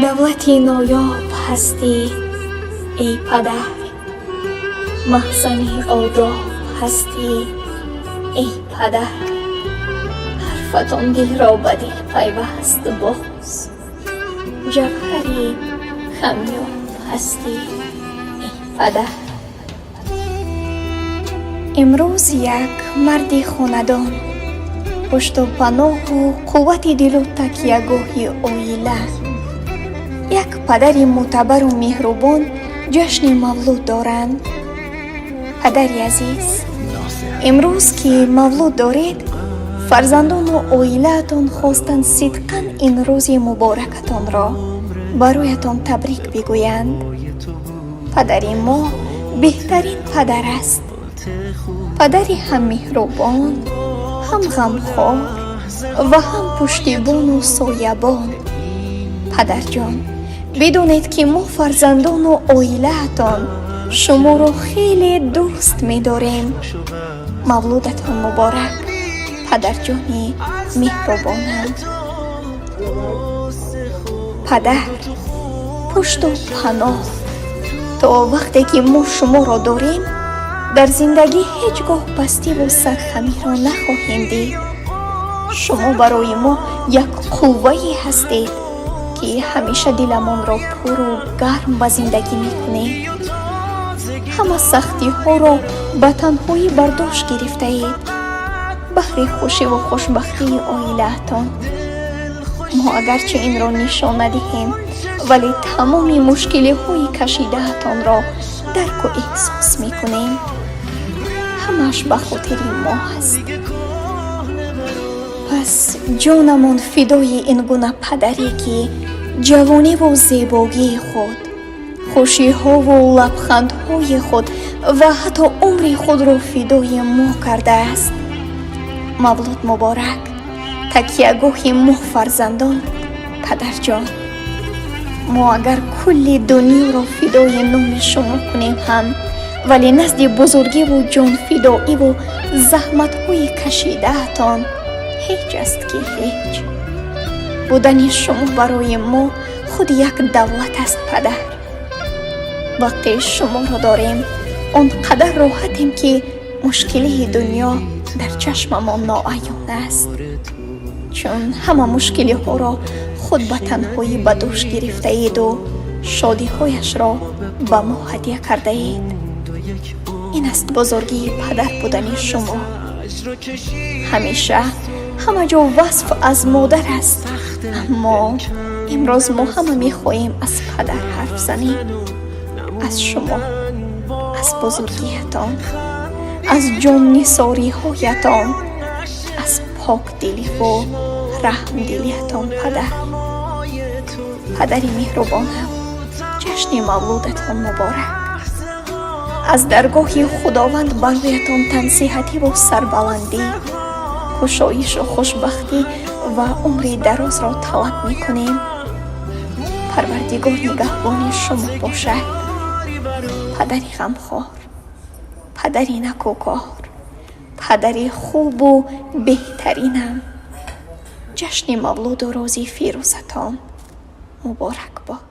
давлати ноёб ҳастӣ эй падар, маҳзани одоб ҳастӣ эй падар. ҳарфатон дилро ба дил пайваст боз, ҷавҳари камёб ҳастӣ эй падар. имрӯз як марди хонадон пушту паноҳу қуввати дилу такягоҳи оила, як падари мӯътабару меҳрубон ҷашни мавлуд доранд. падари азиз, имрӯз ки мавлуд доред, фарзандону оилаатон хостанд сидқан ин рӯзи муборакатонро бароятон табрик бигӯянд. падари мо беҳтарин падар аст, падари ҳам меҳрубон, ҳам ғамхор ва ҳам пуштибону соябон. падарҷон, бидонед ки мо фарзандону оилаатон шуморо хеле дӯст медорем. мавлудатон муборак, падарҷони меҳрубонам. падар, пушту паноҳ, то вақте ки мо шуморо дорем, дар зиндагӣ ҳеҷ гоҳ пастиву сархамиро нахоҳем дид. шумо барои мо як қуввае ҳастед, ки ҳамеша диламонро пуру гарм ба зиндагӣ мекунед. ҳама сахтиҳоро ба танҳоӣ бардошт гирифтаед баҳри хушиву хушбахтии оилаатон. мо агарчи инро нишон надиҳем, вале тамоми мушкилиҳои кашидаатонро дарку эҳсос мекунем. ҳамааш ба хотири мо аст. пас ҷонамон фидои ин гуна падаре ки ҷавониву зебогии худ, хушиҳову лабхандҳои худ ва ҳатто умри худро фидои мо кардааст. мавлуд муборак, такягоҳи мо фарзандон. падарҷон, мо агар кулли дунёро фидои номи шумо кунем ҳам, вале назди бузургиву ҷонфидоиву заҳматҳои кашидаатон ҳеҷ аст ки ҳеҷ. будани шумо барои мо худ як давлат аст падар. вақте шуморо дорем, он қадар роҳатем ки мушкилии дунё дар чашмамон ноаён аст. чун ҳама мушкилиҳоро худ ба танҳоӣ ба дӯш гирифтаеду шодиҳояшро ба мо ҳадия кардаед. ин аст бузургии падар будани шумо. ҳамеша ҳама ҷо васф аз модар аст, аммо имрӯз мо ҳама мехоҳем аз падар ҳарф занем. аз шумо, аз бузургиятон, аз ҷоннисориҳоятон, аз покдиливу раҳмдилиятон падар. падари меҳрубонам, ҷашни мавлудатон муборак. аз даргоҳи худованд бароятон тансиҳативу сарбаландӣ, кушоишу хушбахтӣ ва умри дарозро талаб мекунем. парвардигор нигаҳбони шумо бошад. падари ғамхор, падари накӯкор, падари хубу беҳтаринам. ҷашни мавлуду рӯзи фирӯзатон муборак бод.